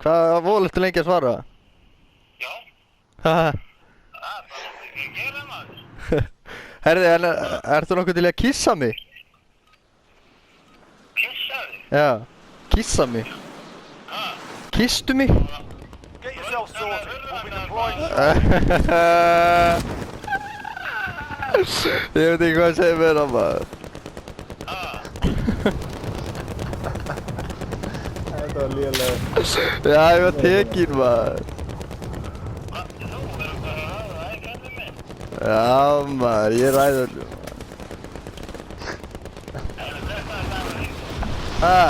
Hvað volið lengi að svara? Já. Haha. Það er bara ekki að gera maður. Herði, ertu nokkuð til að kissa mig? Kissa þig? Já, kissa mig. Kisstu mig? Get yourself sorted. We'll be deploying. Ég veit ekki hvað að segja mér á maður. Þetta var lélega. Já, ég var tekinn maður. Þú verður bara að það er kallið minn. Já maður, ég ræði öllu. Ha?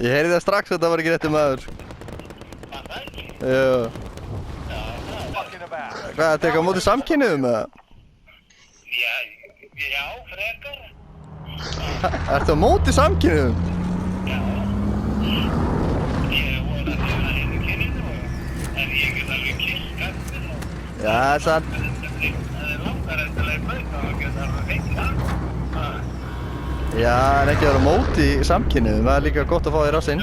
Ég heyrði það strax að þetta var ekki rétti maður. Það er ekki. Jú. Fucking about. Hvað, að teka á móti samkynniðum eða? Já, frekar. Ertu á móti samkynniðum? Já. Ég voru að gefa henni kynningu en ég get alveg kynnt kallið og Já, sann. það er langar eftirlega bauð og geta alveg fengið hann. Já, en ekki vera á móti samkynniðum, það er líka gott að fá þér á sinn.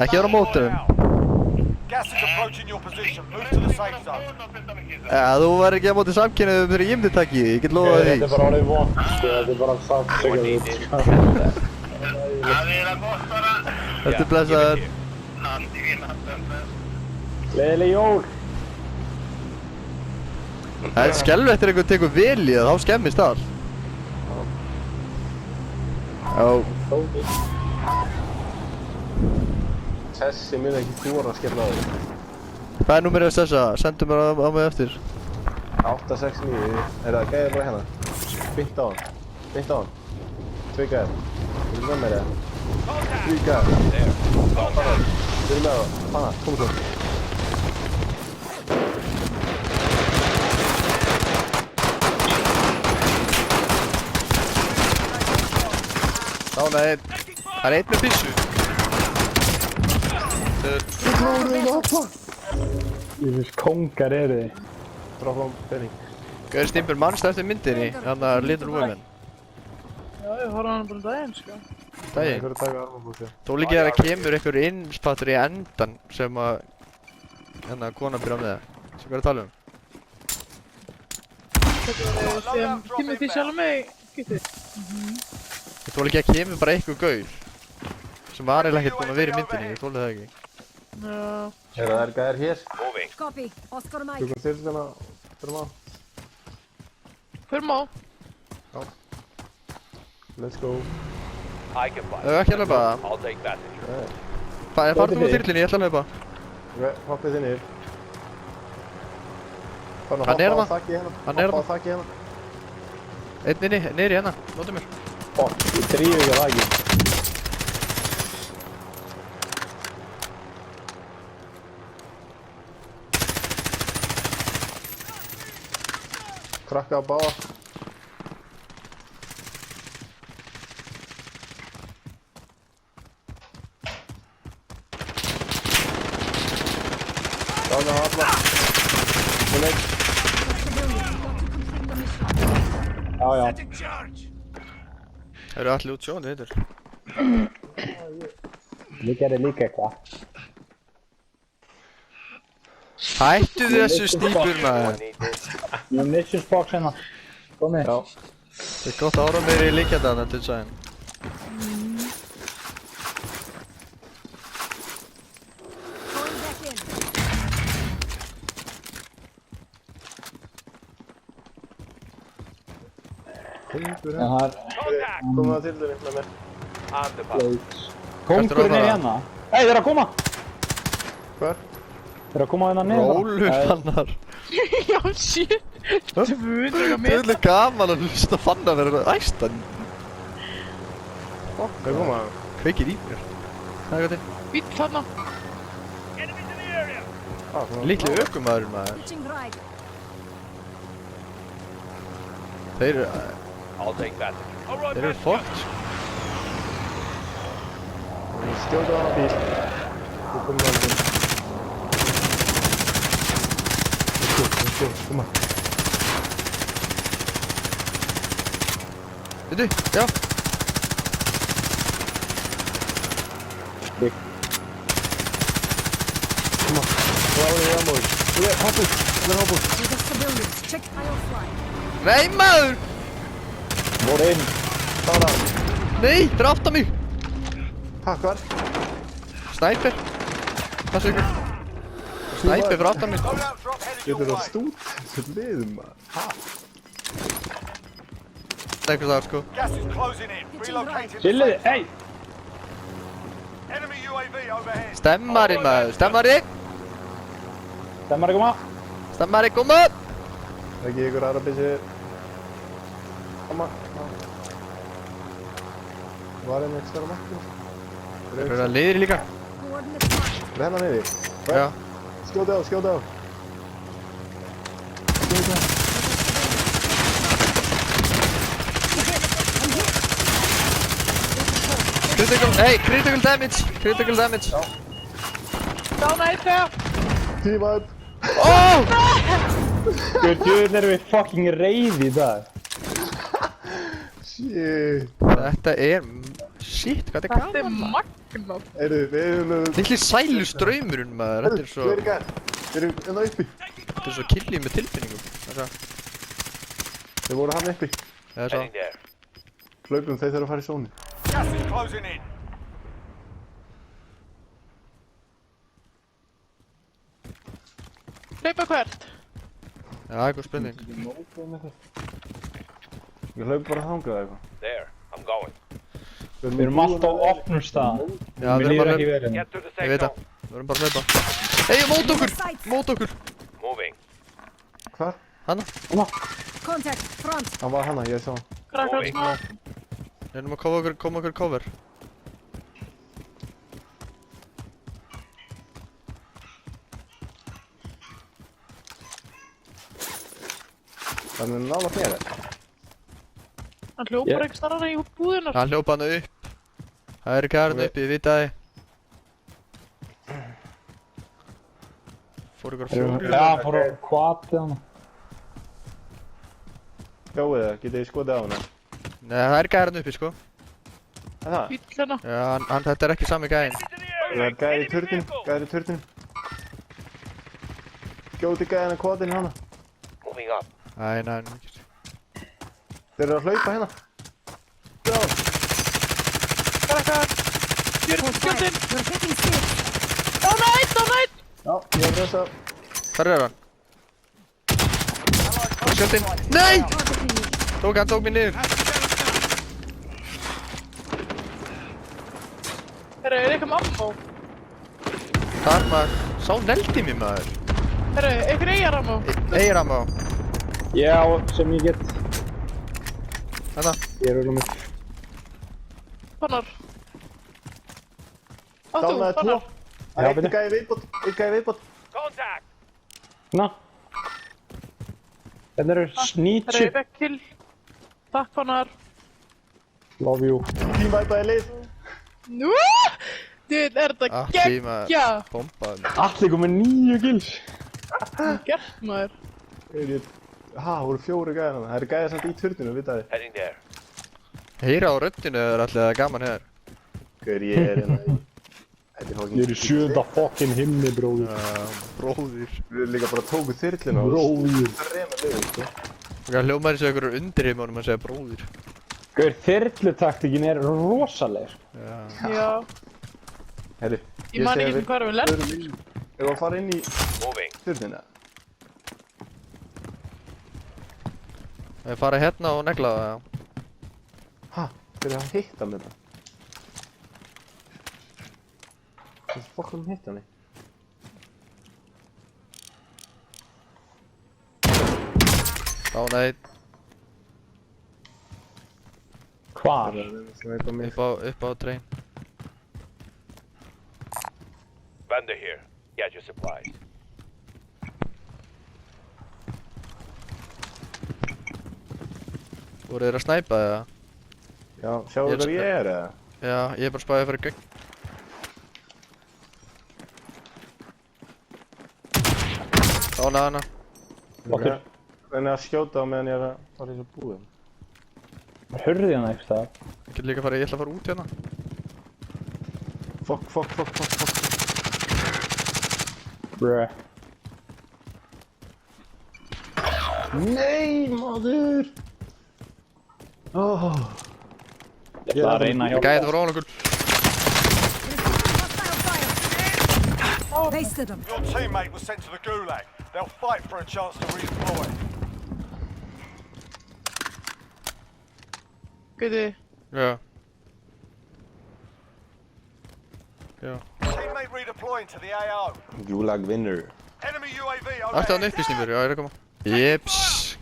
Ekki vera á móti þeim. Gas is approaching your position. Move to the safe zone. Já, þú verður ekki á móti samkynniðum þegar ég myndi takki, ég get lofaði því. Þetta er bara orðið vont, sko. Þetta er bara samsökjum. Það er að gott bara. Þetta er blessaður. Allt í fína. Gleðileg jól. Það er skelvett þegar einhvern tekur vel í það, þá skemmist allt. Já. Sessi mun ekki þóra að skella á því. Hvað er númerið að Sessa? Sendu mér á mig eftir. 869, er það gæðir bara hérna? Beint á hann. Beint á hann. 2 gæðir. Þú erum með mér eða? 3 gæðir. Fannar, þú erum með það. Fannar, komu svo. Dána einn. Það er einn með byssu. Ísins kongar eru þið. Droppa penning. Gauður Stimpur, mannstu eftir myndinni, hann að Little Women. Já, ég horfði á hana bara daginn, sko. Daginn. Einhverju taka armabúti. Þó líka þegar kemur einhver innspattur í endan sem að hérna konan byrja með það. Sem hvað er að tala um? Þetta var sem Timothy Chalamet getið. Þó líka kemur bara einhver gaur sem var eiginlega ekkert búinn að vera í myndinni, ég þóli það ekki. Já. Það er gæðir hér. Copy. Oscar Mike. Tökum þyrluna. Förum á. Förum á. Let's go. Það er ekki að hlaupa það. Farðu úr þyrlinni, ég ætla að hlaupa. Ok, hoppið þið niður. Hann er hana. Hann er Hoppa á hana. þakki hérna. Einn inni, niður í hérna, notu mér. Fokk, ég drífi ekki að þakki. Krakka að báða. Dána á alla. Hún einn. Já, já. Það eru allir út sjóðandi hittur. Ég gerði líka eitthvað. Hættu þessu Stimpur maður. Ég hef missions box hérna. Komið. Já. Það er gott að ára meiri í líkjandan til sæðin. Going back in. Kongur hérna. Komið það til þér með mér. Kongurinn er hérna. Hei, þeir eru að koma! Hvar? Þeir eru að koma hérna niður. Rólur fannar. Já, shit. 200 metra. Þetta er gaman að hlusta fannar vera æstan. Þeir koma. Kveikir í mér. Það er gott. Bíll þarna. Lítli ökumæður maður. Pitching right. Þeir eru fokkt. Skjóta á hana bíl. Þú komið á hana. Let's go, koma. Veitu, já. Big. Come on. Kláraði ég ammo. Hoppur. Það er hoppur. We got civilians. Check aisle fly. Nei maður! Voru inn. Klára. Nei, það er aftan mig! Takkar. Snæper! Passu ykkur! Snæper fyrir aftan mig! Loadout drop headed your Getur það way. stút? Þetta liðum maður. Ha? Einhvers staðar sko. Gas is closing in. Relocating. Chillið, hey! Enemy UAV overhead. Stemmari maður, stemmari! Stemmar að koma. Stemmari, koma! Ekki ykkur aðra byssi. Koma. Var einn ekki stara makki? Það er að leiðir líka. Coordinate marked. Er hennar niður? Já. Skjóta á, skjóta á. Skjóta á. Critical damage! Critical damage! Down eitt þegar. Team up. Oh! Guð, djöðin erum við fucking reið í dag. Shit. Þetta er... Shit, hvað þetta er Þetta er gaman? magnað. Við erum... Lilli sælu straumurinn maður, þetta er svo... Hver er gær? Við erum enná uppi. Þetta er svo killið með tilfinningum. Við vorum hann uppi. Það er svo... Hlaupum þeir þurfa að fara í sóni. Gas is closing in. Hlaupa hvert. Já, eitthvað spurning. Við hlaupum bara þangað eða eitthvað. There, I'm going. Við erum alltaf á opnum stað. Já, við erum bara að hlaupa. verið. Get to the Ég safe veit það. zone. Við erum bara að hlaupa. Hey, mót okkur! Mót okkur! Moving. Hvar? Hanna? Contact. Front. Hann var hanna, ég sá hann. Krakkar smá. Reynum að koma okkur cover. Það er nála fyrir. Hann hljópar ekki starra í búðunar. Hann hljópa hann upp. Það er ekki aðrinn upp, ég veit að þið. Fór ykkur fjóri. Já, fór á kvatið hann. Sjáu það, getið þið skotið á hana. Nei, það er ekki aðrinn uppi, sko. Er það? Bíllina. Já, þetta er ekki sami gæðin. Það er gæði í turnin, gæði í turnin. Skjóti gæðina kvotinu hana. Moving up. Æ, næ, ekki. Þeir eru að hlaupa hérna. Já. Krakkar. Skjöldin. We're taking six. Down eitt. Já, ég hef þess að... Hvar er hann? Skjöldin. Nei! Targeting you. Hann tók mig niður. Herru, er eitthvað ammo? Þar maður. Sá neldi mér maður. Herru, eitthvað eigar ammo? Eigir hann á. Já, sem ég get. Hanna. Ég er auðvitað mér. Fannar. Dánaði tvo. Það Já, er eitt gæði viðbót, eitt gæði viðbót. Contact. Na. Þetta eru Herru, snýtsi. vekk til. Takk Fannar. Love you. Tímvæpaði lið. Nú! Duð, er þetta Alli maður. geggja? Bombaði mig. Allir komið 9 kills. Gert maður. Ha, það voru 4 gæðir hana. Það eru gæðir samt í turninu, vitaði. Heading there. Heyra á röddinu er allir gaman hér. Hver ég er hérna í... Þetta er Ég er í 7. fokkin himni, bróður. Bróðir. Við erum líka bara tókuð þyrlina og... Bróður. Það er reyna liðið, sko. Það hljómaður eins og einhverjur undir heimunum að segja bróðir. Gaur, þyrlutaktíkin er rosaleg. Já. Já. Herri, Ég man ekki sem hvað við lent. Ef við að fara inn í Moving. turnina. Ég fara hérna og negla það, já. Ha, þeir eru að hitta með það. Hvað fokkum hitta hann í? Dánaði Hvar? upp á trein. Vendor here. Get your supplies. Voru þeir að snæpa eða? Já, sjáu Ég hvað ég er eða? Já, ég er bara spáðið að fara í gögn. Dánaði hana. Flottur. Reyna að skjóta á meðan ég er að fara í þessu búðum. Hörði hann eitthvað. Ég get líka að fara, ég ætla að fara út hérna. Fuck. Bruh. Nei, maður! Oh. Ég ætla að reyna að hjálpa. Gæði var ofan okkur. Hostile fire. Wasted them. Your teammate was sent to the gulag. They'll fight for a chance to redeploy. Gauti. Já. Teammate redeploying to the AO. Gulag winner. Enemy UAV Ætti hann overhead. upplýsningur, já, ég er að koma. Jeps.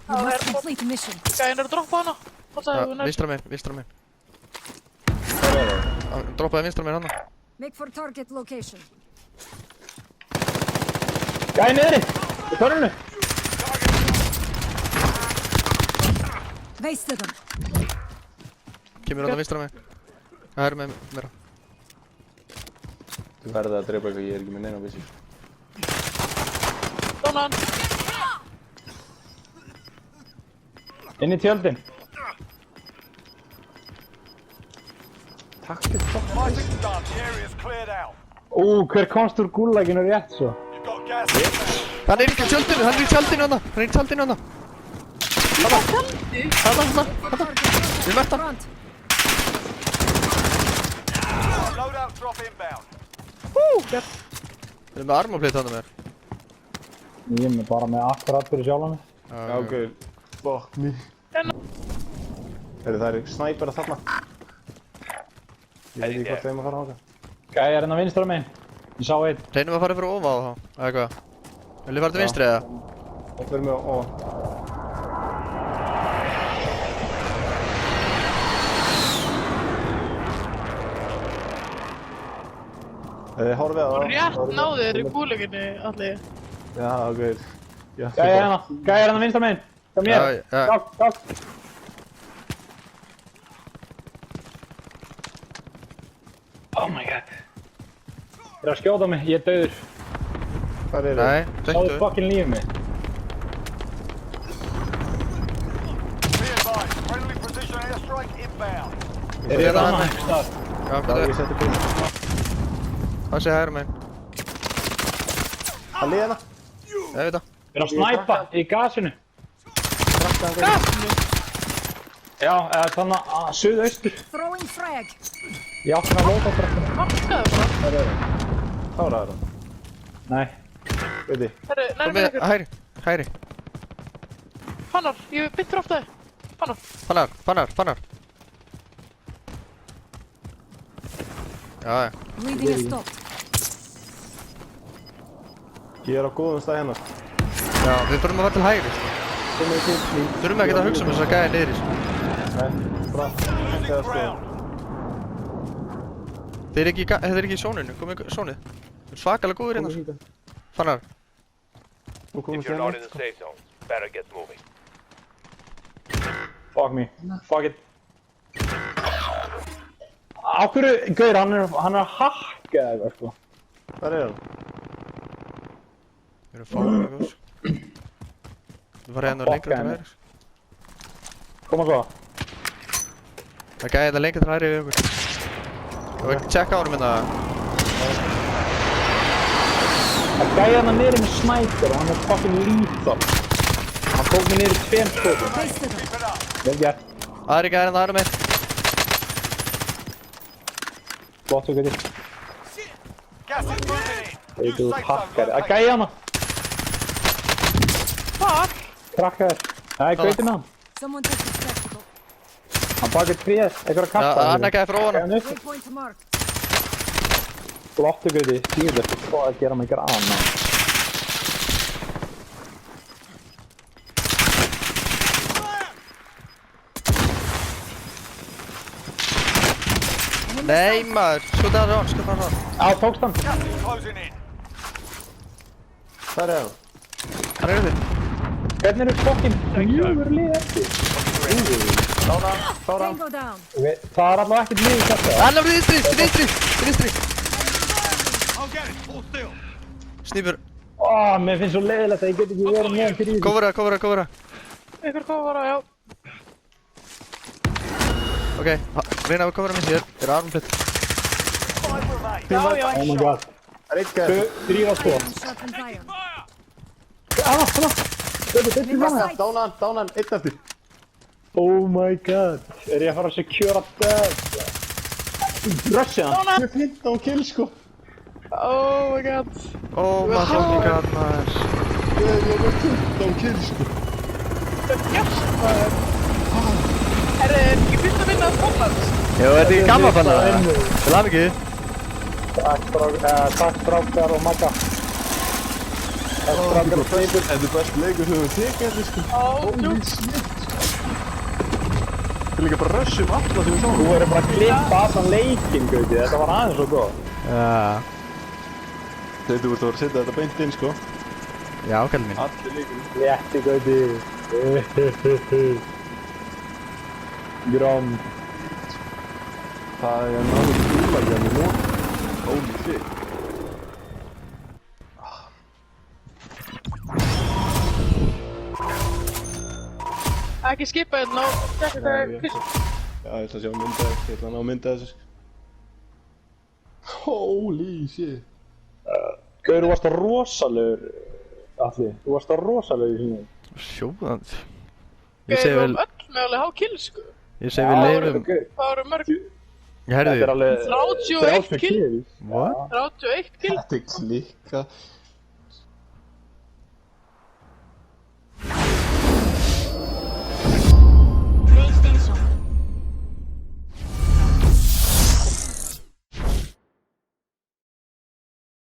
You must complete mission. Gæðin er að droppa hana. Hvað sagði þú næst? Vinstra megin. Hvað er það? Hann droppaði vinstra megin hana. Make for target location. Gæði niðri! Í törnunu! Wasted them. Kemur hann á vinstra megin. Það er með mér. Þú verður að drepa eitthvað, ég er ekki með neina vissi. Dóna hann. Inn í tjöldin. Fighting's done. The area's cleared out. Hver komst úr gúlaginu rétt svo? You've got gas inbound. Hann er í tjaldinu hana. Hana. Við mættum. Front. Loadout drop inbound. Við erum með armorplate hana með þér. Ég er bara með akkurat fyrir sjálf mig. Já, ok. Fuck me. Það er snæper að þarna. Ég veit ekki hvort þeim að fara á það. Gæði er hérna vinstra megin. Ég sá einn. Reynum að fara fyrir ofan á þá, eða hvað? Vil ég fara til vinstri eða? Það fyrir mig á... Horfið á það. Rétt náðu þér í búleginni, allir. Já, ok. Gæði er hérna vinstra megin. Kom mér. Já. Gák. Oh my god. Það er að skjóta mig, ég er dauður. Hvað er það? Nei, Sáðu döktu. fucking lífið mig. Be advised. Friendly precision airstrike inbound. Er ég það þarna með? einhvers staðar? Já, hvað Já, er ég seti bíl. það? Sé hægra megin. Það liði hana. Ég veit það. Er að snæpa í gasinu. Gasinu. Já, þannig að suðaustur. Throwing frag. Ég átti að lóta bara. Markaðu bara. Hvað er það? Hvað er það? Nei. Veit þið? Herru, Kom nærmið með, ykkur. hægri. Fannar, ég byttur oft það. Fannar. Fannar. Já. Bleeding is stopped. Ég er á góðum stað hérna. Já, við þurfum að fara til hægri. Þurfum ekki að hugsa þess að gæja niðri. Nei, bra. Losing ground. Þeir eru ekki í sóninu, komið í sónið. Þeir eru svakalega góðir hérna. Fannar. Nú komum við hérna. Fuck me. Fuck it. Á hverju, gaur, hann er að hakka eða eitthvað, sko. Hvað er hann? Við erum fálega góðs. Við fara hérna lengra til hægri. Koma svo. Það gæði þetta lengra til hægri við okkur. Ég var ekki að checka á honum hérna. Það gæði hann niður með snæper og hann er fucking lethal. Hann tók mig niður í 2 skotum. Wasted them. Vel gert. Aðri gæði hérna aðra með. Flott svo getur. Gas is moving in. Þú hakkari. Það gæði hann. Fuck. Krakkaður. Það er gauti með hann. Someone take the spectacle. Hann bakið tréð. Eitthvað að Já, kasta. annar gæði fyrir ofan. Gæði hann upp. Waypoint marked. Flottu gauti. Sýður þetta. Hvað að gera mig grann. Nei maður, skjóta það rann, skjóta það rann. Á, tókst hann. Gas is closing in. Hvað er hann? Hann eru þið. Hvernig eru fucking mjögur lið eftir? Tango down. Það er allavega ekkert lið í kæftu. Hann er vinstri. I'll get it. Hold still. Snýpur. Mér finnst svo leiðilegt að ég get ekki verið með hann fyrir í því. Kofara. Ykkur kofara, já. Ok, reyna að kofara með sér. Er armplett. 5 remain. Já, já. Oh my god. Það er eitt gæði. 3 á 2. Iron sharpens iron. Dánan, einn eftir. Oh my god. Er ég að fara að secure a dub? Russia hann. Ég er 15 kill sko. Oh my god. Oh my fucking god, maður. Ég er með 15 kill sko. Þetta er gert, maður. Herri, er ekki fyrst að vinna að Skotlands? Jú, þetta er ekki gaman fann það. Til aðmikið. Takk strákar og Magga. Takk strákar og Sleipur. Þetta er best leikur sem við tekið sko. Jú. Við líka bara rushum alla sem við sáum. Þú verður bara að klippa allan leikinn, Gauti. Þetta var aðeins svo góð. Já. Þú ert að vera að setja þetta beint inn sko. Já, kallið mín. Allir leikurinn. Létti, Gauti. Grám. Það er náttúrulega skúlagja með nóg. Holy shit. Ekki skipa hérna og tekka hvað er fyrst. Já, ég ætla að sjá mynda þessu. Ég ætla að ná mynda þessu. Holy shit. Gauti, þú varst rosalegur. Alli, þú varst rosalegur í húnum. Sjóðandi. Ég Við segi erum vel, öll mögulega há kill, sko. ég segi við leifum. Það voru mörg. Ég herði Þetta er því. alveg 31 kill. What? 31 kill. Þetta er klikka.